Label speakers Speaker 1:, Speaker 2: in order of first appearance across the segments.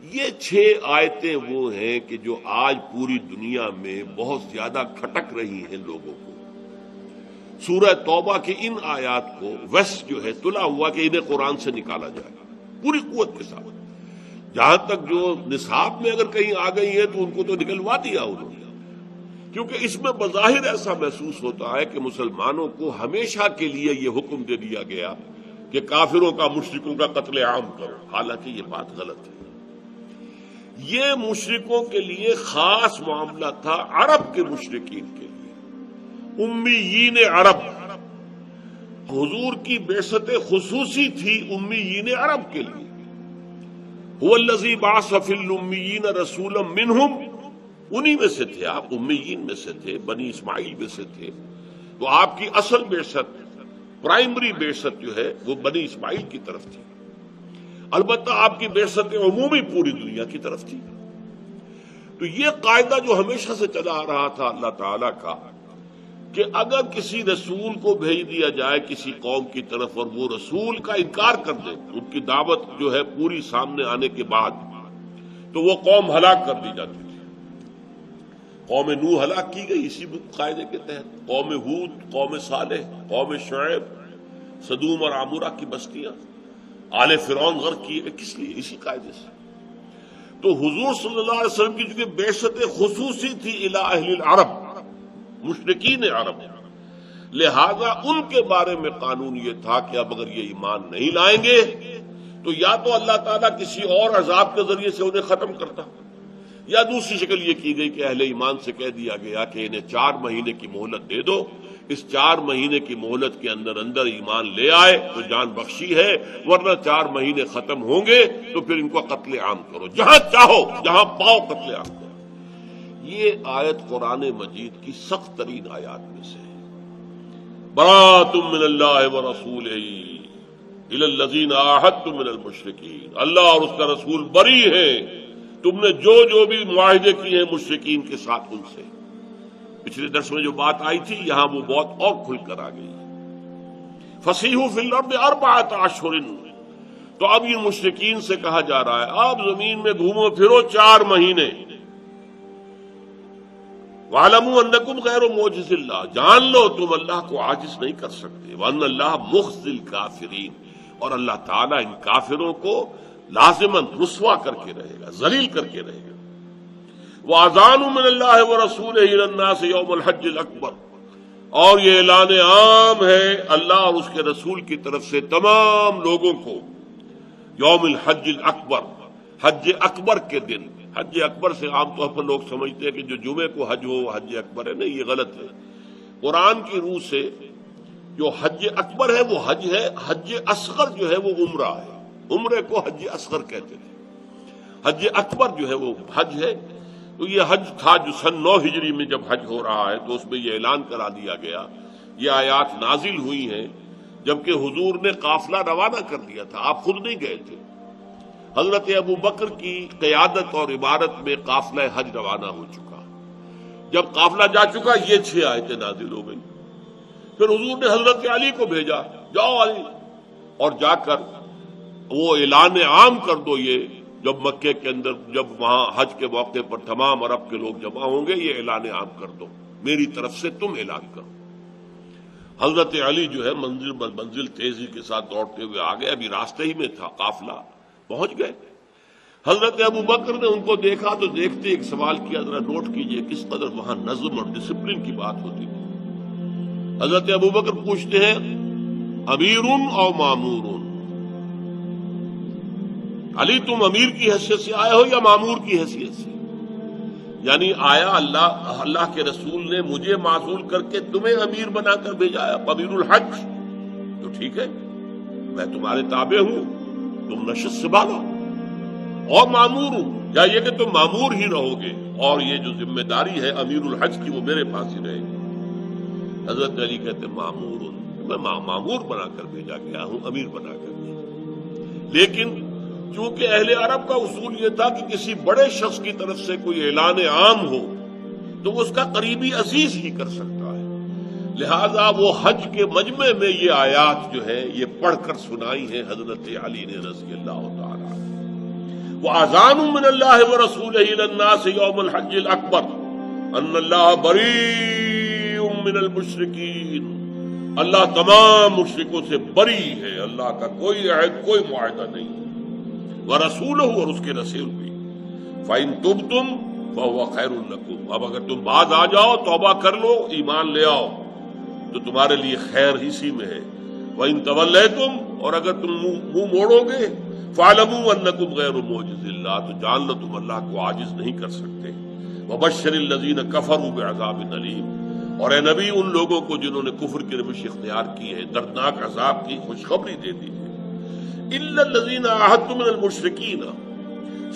Speaker 1: یہ 6 آیتیں وہ ہیں کہ جو آج پوری دنیا میں بہت زیادہ کھٹک رہی ہیں لوگوں کو۔ سورہ توبہ کی ان آیات کو ویسٹ جو ہے تلا ہوا کہ انہیں قرآن سے نکالا جائے پوری قوت کے ساتھ۔ جہاں تک جو نصاب میں اگر کہیں آ گئی ہے تو ان کو تو نکلوا دیا انہوں نے، کیونکہ اس میں بظاہر ایسا محسوس ہوتا ہے کہ مسلمانوں کو ہمیشہ کے لیے یہ حکم دے دیا گیا کہ کافروں کا مشرکوں کا قتل عام کرو، حالانکہ یہ بات غلط ہے۔ یہ مشرکوں کے لیے خاص معاملہ تھا، عرب کے مشرکین کے لیے، امیین عرب۔ حضور کی بعثت خصوصی تھی امیین عرب کے لیے۔ هو الذی بعث فی الامیین رسولا منہم، انہی میں سے تھے آپ، امیین میں سے تھے، بنی اسماعیل میں سے تھے۔ تو آپ کی اصل بعثت، پرائمری بعثت جو ہے وہ بنی اسماعیل کی طرف تھی، البتہ آپ کی بعثت عمومی پوری دنیا کی طرف تھی۔ تو یہ قاعدہ جو ہمیشہ سے چلا آ رہا تھا اللہ تعالیٰ کا کہ اگر کسی رسول کو بھیج دیا جائے کسی قوم کی طرف اور وہ رسول کا انکار کر دے، ان کی دعوت جو ہے پوری سامنے آنے کے بعد، تو وہ قوم ہلاک کر دی جاتی تھی۔ قوم نوح ہلاک کی گئی اسی قاعدے کے تحت، قوم ہود، قوم صالح، قوم شعیب، سدوم اور عمورہ کی بستیاں، آل فرعون غرق کیے گئے، کس لیے؟ اسی قاعدے سے۔ تو حضور صلی اللہ علیہ وسلم کی چونکہ بعثت خصوصی تھی الی اہل العرب، مشرکین عرب، لہذا ان کے بارے میں قانون یہ تھا کہ اب اگر یہ ایمان نہیں لائیں گے تو یا تو اللہ تعالیٰ کسی اور عذاب کے ذریعے سے انہیں ختم کرتا، یا دوسری شکل یہ کی گئی کہ اہل ایمان سے کہہ دیا گیا کہ انہیں 4 مہینے کی مہلت دے دو، اس 4 مہینے کی مہلت کے اندر ایمان لے آئے تو جان بخشی ہے، ورنہ 4 مہینے ختم ہوں گے تو پھر ان کو قتل عام کرو، جہاں چاہو جہاں پاؤ قتل عام کرو۔ یہ آیت قرآن مجید کی سخت ترین آیات میں سے ہے۔ براۃ من اللہ ورسولہ الی الذین عاہدتم من المشرکین، اللہ اور اس کا رسول بری ہے تم نے جو بھی معاہدے کیے ہیں مشرکین کے ساتھ ان سے۔ پچھلے درس میں جو بات آئی تھی یہاں وہ بہت اور کھل کر آ گئی۔ فسیحوا فی الارض 4 اشہر، تو اب یہ مشرکین سے کہا جا رہا ہے آپ زمین میں گھومو پھرو 4 مہینے۔ وَاعْلَمُوا أَنَّكُمْ غَيْرُ مُعْجِزِ اللَّهِ، جان لو تم اللہ کو عاجز نہیں کر سکتے، وَأَنَّ اللَّهَ مُخْزِي الْكَافِرِينَ، اور اللہ تعالیٰ ان کافروں کو لازماً رسوا کر کے رہے گا، ذلیل کر کے رہے گا۔ وَأَذَانٌ مِّنَ اللَّهِ وَرَسُولِهِ إِلَى النَّاسِ يَوْمَ الْحَجِّ الْأَكْبَرِ، اور یہ اعلان عام ہے اللہ اور اس کے رسول کی طرف سے تمام لوگوں کو، یوم الحج الاکبر، حج اکبر کے دن۔ حج اکبر سے عام طور پر لوگ سمجھتے ہیں کہ جو جمعے کو حج ہو وہ حج اکبر ہے، نہیں، یہ غلط ہے۔ قرآن کی روح سے جو حج اکبر ہے وہ حج ہے، حج اصغر جو ہے وہ عمرہ ہے، عمرے کو حج اصغر کہتے تھے، حج اکبر جو ہے وہ حج ہے۔ تو یہ حج تھا جو سن 9 ہجری میں جب حج ہو رہا ہے تو اس میں یہ اعلان کرا دیا گیا، یہ آیات نازل ہوئی ہیں جبکہ حضور نے قافلہ روانہ کر دیا تھا، آپ خود نہیں گئے تھے۔ حضرت ابو بکر کی قیادت اور عبارت میں قافلہ حج روانہ ہو چکا، جب قافلہ جا چکا یہ 6 آیتیں نازل ہو گئی۔ پھر حضور نے حضرت علی کو بھیجا، جاؤ علی، اور جا کر وہ اعلان عام کر دو، یہ جب مکے کے اندر جب وہاں حج کے موقع پر تمام عرب کے لوگ جمع ہوں گے یہ اعلان عام کر دو، میری طرف سے تم اعلان کرو۔ حضرت علی جو ہے منزل بر منزل تیزی کے ساتھ دوڑتے ہوئے آگے، ابھی راستے ہی میں تھا قافلہ، پہنچ گئے۔ حضرت ابو بکر نے ان کو دیکھا تو دیکھتے ایک سوال کیا، ذرا نوٹ کیجئے کس قدر وہاں نظم اور ڈسپلن کی بات ہوتی تھی۔ حضرت ابو بکر پوچھتے ہیں امیر او مامور، علی تم امیر کی حیثیت سے آئے ہو یا مامور کی حیثیت سے؟ یعنی آیا اللہ کے رسول نے مجھے معزول کر کے تمہیں امیر بنا کر بھیجا ہے، امیر الحج، تو ٹھیک ہے میں تمہارے تابع ہوں، تم نشست سنبھالو، اور مامور ہوں، یا یہ کہ تم مامور ہی رہو گے اور یہ جو ذمہ داری ہے امیر الحج کی وہ میرے پاس ہی رہے گی۔ حضرت علی کہتے مامور ہوں، میں مامور بنا کر بھیجا گیا ہوں، امیر بنا کر نہیں۔ لیکن چونکہ اہل عرب کا اصول یہ تھا کہ کسی بڑے شخص کی طرف سے کوئی اعلان عام ہو تو اس کا قریبی عزیز ہی کر سکتا ہے، لہذا وہ حج کے مجمع میں یہ آیات جو ہے یہ پڑھ کر سنائی ہے حضرت علی نے رضی اللہ تعالیٰ عنہ۔ وَأَذَانٌ مِّنَ اللَّهِ وَرَسُولِهِ إِلَى النَّاسِ يَوْمَ الْحَجِّ الْأَكْبَرِ أَنَّ اللَّهَ بَرِيءٌ مِّنَ الْمُشْرِكِينَ، اللہ تمام مشرکوں سے بری ہے، اللہ کا کوئی عہد کوئی معاہدہ نہیں، وَرَسُولُهُ اور اس کے رسول بھی، فَإِن تُبْتُمْ فَهُوَ خَيْرٌ لَكُمْ، اب اگر تم باز آ جاؤ، توبہ کر لو، ایمان لے آؤ تو تمہارے لیے خیر اسی میں ہے، وَإِن تَوَلَّيْتُمْ اور اگر تم منہ موڑو گے، فَاعْلَمُوا أَنَّكُمْ غَيْرُ مُعْجِزِ اللَّهِ تو جان لو تم اللہ کو عاجز نہیں کر سکتے، وَبَشِّرِ الَّذِينَ كَفَرُوا بِعَذَابٍ أَلِيمٍ اور اے نبی ان لوگوں کو جنہوں نے کفر کی روش اختیار کی ہے دردناک عذاب کی خوشخبری دے دی ہے، إِلَّا الَّذِينَ عَاهَدتُّم مِّنَ الْمُشْرِكِينَ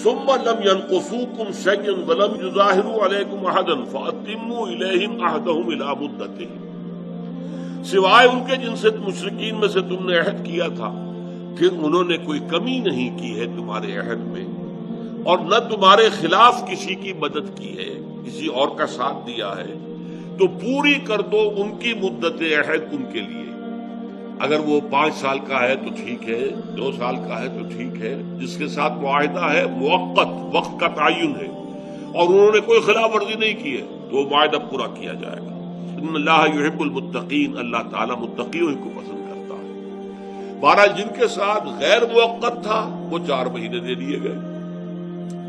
Speaker 1: ثُمَّ لَمْ يَنقُصُوكُمْ شَيْئًا وَلَمْ يُظَاهِرُوا عَلَيْكُمْ أَحَدًا فَأَتِمُّوا إِلَيْهِمْ عَهْدَهُمْ إِلَىٰ مُدَّتِهِمْ، سوائے ان کے جن سے مشرکین میں سے تم نے عہد کیا تھا، پھر انہوں نے کوئی کمی نہیں کی ہے تمہارے عہد میں، اور نہ تمہارے خلاف کسی کی مدد کی ہے، کسی اور کا ساتھ دیا ہے، تو پوری کر دو ان کی مدت عہد ان کے لیے، اگر وہ 5 سال کا ہے تو ٹھیک ہے، 2 سال کا ہے تو ٹھیک ہے، جس کے ساتھ معاہدہ ہے موقت وقت کا تعین ہے اور انہوں نے کوئی خلاف ورزی نہیں کی ہے تو وہ معاہدہ پورا کیا جائے گا۔ ان اللہ یحب المتقین، اللہ تعالیٰ متقیوں کو پسند کرتا ہے۔ بہرحال جن کے ساتھ غیر موقت تھا وہ 4 مہینے دے دیے گئے،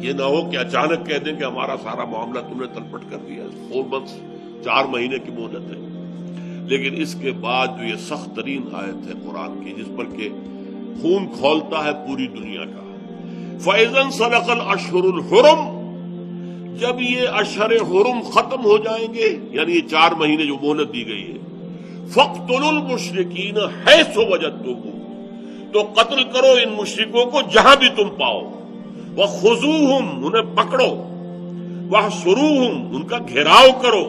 Speaker 1: یہ نہ ہو کہ اچانک کہہ دیں کہ ہمارا سارا معاملہ تم نے تلپٹ کر دیا، 4 months 4 مہینے کی مہلت ہے۔ لیکن اس کے بعد جو یہ سخت ترین آیت ہے قرآن کی جس پر کہ خون کھولتا ہے پوری دنیا کا، فَإِذَا انْسَلَخَ الْأَشْهُرُ الْحُرُمُ، جب یہ اشہر حرم ختم ہو جائیں گے، یعنی یہ 4 مہینے جو مہلت دی گئی ہے، فَاقْتُلُوا الْمُشْرِكِينَ حَيْثُ وَجَدتُّمُوهُمْ، تو قتل کرو ان مشرکوں کو جہاں بھی تم پاؤ، وَخُذُوهُمْ انہیں پکڑو، وَاحْصُرُوهُمْ ان کا گھیراؤ کرو،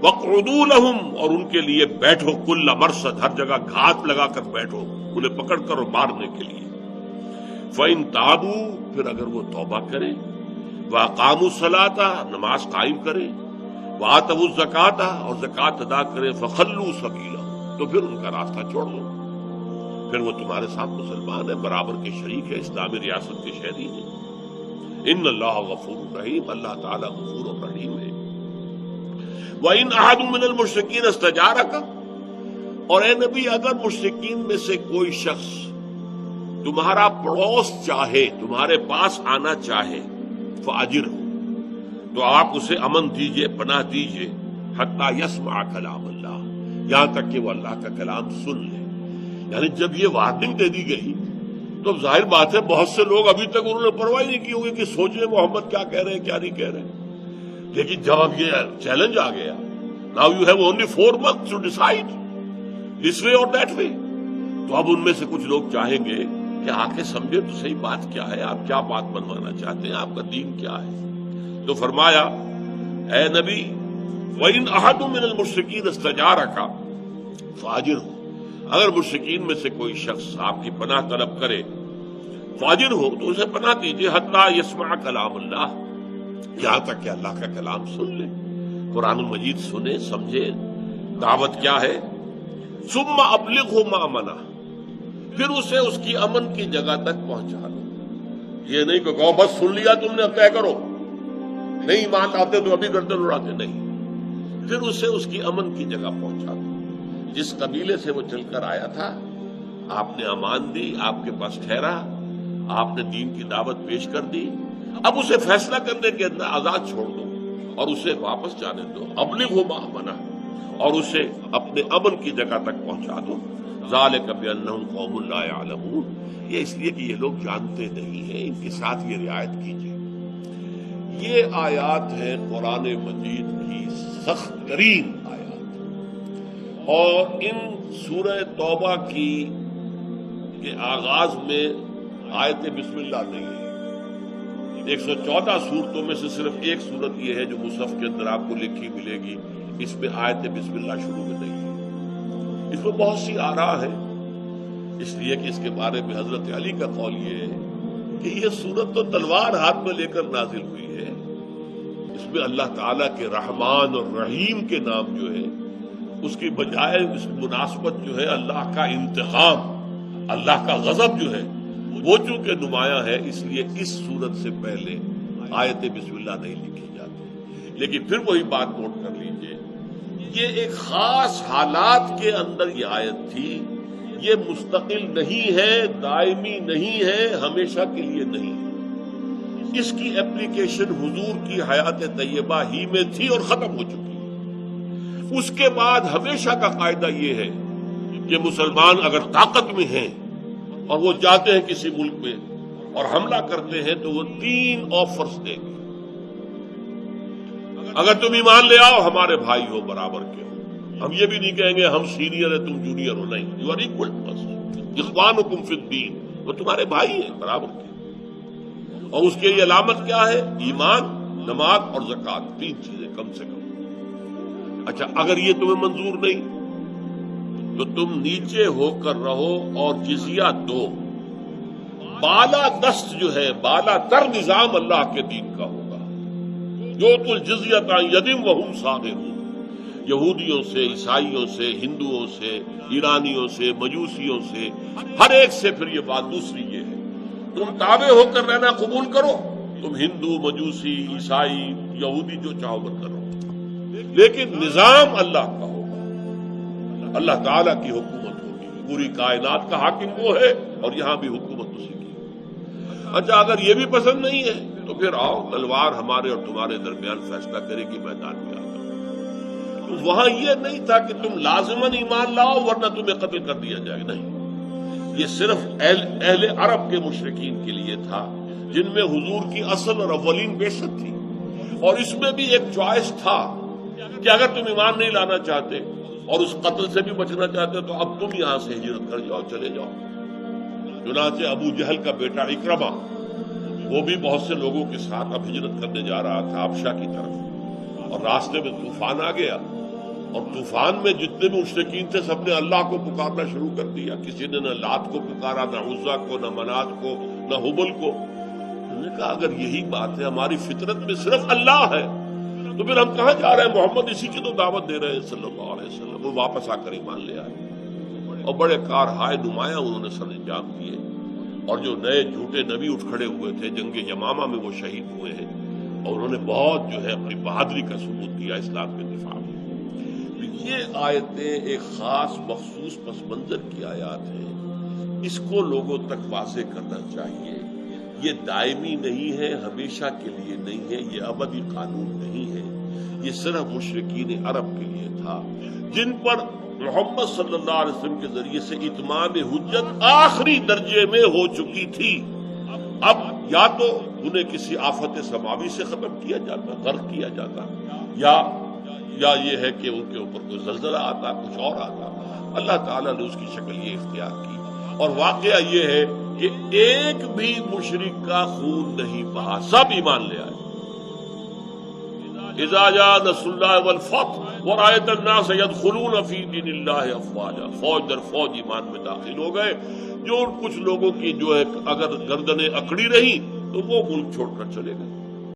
Speaker 1: وَاقْعُدُوا لَهُمْ اور ان کے لیے بیٹھو، كُلَّ مَرْصَدٍ ہر جگہ گھات لگا کر بیٹھو انہیں پکڑ کر مارنے کے لیے، فَإِن تَابُوا پھر اگر وہ توبہ کرے، وَأَقَامُوا الصَّلَاةَ نماز قائم کرے، وَآتَوُا الزَّكَاةَ اور زکوٰۃ ادا کرے، فَخَلُّوا سَبِيلَهُمْ تو پھر ان کا راستہ چھوڑ دو، پھر وہ تمہارے ساتھ مسلمان ہے، برابر کے شریک ہے، اسلامی ریاست کے شہری ہے۔ ان اللہ غفور رحیم، اللہ تعالیٰ غفور و رحیم ہے۔ وَإِنْ أَحَدٌ مِّنَ الْمُشْرِكِينَ اسْتَجَارَكَ اور اے نبی اگر مشرکین میں سے کوئی شخص تمہارا پڑوس چاہے، تمہارے پاس آنا چاہے، فَأَجِرْهُ تو آپ اسے امن دیجئے، پناہ دیجئے، حتیٰ یسمع کلام اللہ یہاں تک کہ وہ اللہ کا کلام سن لے۔ یعنی جب یہ وارننگ دے دی گئی تو ظاہر بات ہے بہت سے لوگ ابھی تک انہوں نے پرواہ نہیں کی ہوگی کہ سوچیں محمد کیا کہہ رہے ہیں کیا نہیں کہہ رہے، لیکن جب اب یہ چیلنج آ گیا، now you have only 4 months to decide this way اور دیٹ وے، تو اب ان میں سے کچھ لوگ چاہیں گے کہ آ کے سمجھے تو صحیح بات کیا ہے، آپ کیا بات بنوانا چاہتے ہیں، آپ کا دین کیا ہے۔ تو فرمایا اے نبی وَإِنْ أَحَدٌ مِّنَ الْمُشْرِكِينَ اسْتَجَارَكَ فَأَجِرْهُ اگر مشرکین میں سے کوئی شخص آپ کی پناہ طلب کرے، فاجر ہو تو اسے پناہ دیجیے، حتیٰ یسمع کلام اللہ یہاں تک کہ اللہ کا کلام سن لے، قرآن مجید سنے سمجھے دعوت کیا ہے۔ ثم ابلغہ مأمنہ پھر اسے اس کی امن کی جگہ تک پہنچا دو، یہ نہیں کہ کہو بس سن لیا تم نے اب طے کرو، نہیں مان لاتے تو ابھی گردن اڑاتے، نہیں، پھر اسے اس کی امن کی جگہ پہنچا دو۔ جس قبیلے سے وہ چل کر آیا تھا آپ نے امان دی، آپ کے پاس ٹھہرا، آپ نے دین کی دعوت پیش کر دی، اب اسے فیصلہ کرنے کے اندر آزاد چھوڑ دو اور اسے واپس جانے دو، ابلغہ مأمنہ اور اسے اپنے امن کی جگہ تک پہنچا دو۔ ذالک بأنہم قوم لا یعلمون یہ اس لیے کہ یہ لوگ جانتے نہیں ہیں، ان کے ساتھ یہ رعایت کیجیے۔ یہ آیات ہے قرآن مجید کی سخت ترین آیات، اور ان سورہ توبہ کی کے آغاز میں آیت بسم اللہ نہیں ہے۔ 114 صورتوں میں سے صرف ایک صورت یہ ہے جو مصحف کے اندر آپ کو لکھی ملے گی، اس میں آیت بسم اللہ شروع میں نہیں ہے۔ اس میں بہت سی آراء ہے، اس لیے کہ اس کے بارے میں حضرت علی کا قول یہ ہے کہ یہ صورت تو تلوار ہاتھ میں لے کر نازل ہوئی ہے، اس میں اللہ تعالیٰ کے رحمان اور رحیم کے نام جو ہے اس کی بجائے اس مناسبت جو ہے اللہ کا انتقام، اللہ کا غضب جو ہے وہ چونکہ نمایاں ہے اس لیے اس صورت سے پہلے آیت بسم اللہ نہیں لکھی جاتی. لیکن پھر وہی بات نوٹ کر لیجئے، یہ ایک خاص حالات کے اندر یہ آیت تھی، یہ مستقل نہیں ہے، دائمی نہیں ہے، ہمیشہ کے لیے نہیں. اس کی اپلیکیشن حضور کی حیات طیبہ ہی میں تھی اور ختم ہو چکی. اس کے بعد ہمیشہ کا قاعدہ یہ ہے کہ مسلمان اگر طاقت میں ہیں اور وہ جاتے ہیں کسی ملک میں اور حملہ کرتے ہیں تو وہ 3 آفرز دیں گے. اگر تم ایمان لے آؤ ہمارے بھائی ہو، برابر کے ہو. ہم یہ بھی نہیں کہیں گے ہم سینئر ہیں تم جونیئر ہو، نہیں، یو آر ایکول ٹو اس. اخوانکم فی الدین، وہ تمہارے بھائی ہیں، برابر کے. اور اس کے لیے علامت کیا ہے؟ ایمان، نماز اور زکوٰۃ، 3 چیزیں کم سے کم. اچھا اگر یہ تمہیں منظور نہیں تو تم نیچے ہو کر رہو اور جزیہ دو. بالا دست جو ہے، بالا تر نظام اللہ کے دین کا ہوگا. یؤتوا الجزیۃ عن ید وہم صاغرون. یہودیوں سے، عیسائیوں سے، ہندوؤں سے، ایرانیوں سے، مجوسیوں سے، ہر ایک سے. پھر یہ بات دوسری یہ ہے تم تابع ہو کر رہنا قبول کرو، تم ہندو، مجوسی، عیسائی، یہودی جو چاہو بن کرو، لیکن نظام اللہ کا ہوگا. اللہ تعالیٰ کی حکومت ہوگی، پوری کائنات کا حاکم وہ ہے اور یہاں بھی حکومت اسی کی. اچھا اگر یہ بھی پسند نہیں ہے تو پھر آؤ، تلوار ہمارے اور تمہارے درمیان فیصلہ کرے گی، میدان میں آ جاؤ. تو وہاں یہ نہیں تھا کہ تم لازماً ایمان لاؤ ورنہ تمہیں قتل کر دیا جائے. نہیں، یہ صرف اہل عرب کے مشرکین کے لیے تھا جن میں حضور کی اصل اور اولین بعثت تھی. اور اس میں بھی ایک چوائس تھا کہ اگر تم ایمان نہیں لانا چاہتے اور اس قتل سے بھی بچنا چاہتے تو اب تم یہاں سے ہجرت کر جاؤ، چلے جاؤ. چنانچہ ابو جہل کا بیٹا اکرمہ، وہ بھی بہت سے لوگوں کے ساتھ اب ہجرت کرنے جا رہا تھا حبشہ کی طرف، اور راستے میں طوفان آ گیا. اور طوفان میں جتنے بھی مشرکین تھے سب نے اللہ کو پکارنا شروع کر دیا. کسی نے نہ لات کو پکارا، نہ عزا کو، نہ منات کو، نہ حبل کو. انہوں نے کہا اگر یہی بات ہے، ہماری فطرت میں صرف اللہ ہے، تو پھر ہم کہاں جا رہے ہیں؟ محمد اسی کی تو دعوت دے رہے ہیں صلی اللہ علیہ وسلم. وہ واپس آ کر ایمان لے آئے اور بڑے کارہائے نمایاں انہوں نے سر انجام دیے. اور جو نئے جھوٹے نبی اٹھ کھڑے ہوئے تھے جنگ یمامہ میں، وہ شہید ہوئے ہیں اور انہوں نے بہت جو ہے اپنی بہادری کا ثبوت دیا اسلام کے دفاع میں. یہ آیتیں ایک خاص مخصوص پس منظر کی آیات ہیں، اس کو لوگوں تک واضح کرنا چاہیے. یہ دائمی نہیں ہے، ہمیشہ کے لیے نہیں ہے، یہ ابدی قانون نہیں ہے. یہ صرف مشرکین عرب کے لیے تھا جن پر محمد صلی اللہ علیہ وسلم کے ذریعے سے اتمام حجت آخری درجے میں ہو چکی تھی. اب یا تو انہیں کسی آفت سماوی سے ختم کیا جاتا، غرق کیا جاتا، یا یہ ہے کہ ان کے اوپر کوئی زلزلہ آتا، کچھ اور آتا. اللہ تعالیٰ نے اس کی شکل یہ اختیار کی. اور واقعہ یہ ہے کہ ایک بھی مشرک کا خون نہیں بہا، سب ایمان لے آئے. اذا جاء نصر اللہ والفتح ورأیت الناس يدخلون فی دین اللہ افواجا. فوج در فوج ایمان میں داخل ہو گئے. جو کچھ لوگوں کی جو ہے اگر گردنیں اکڑی رہی تو وہ ملک چھوڑ کر چلے گئے.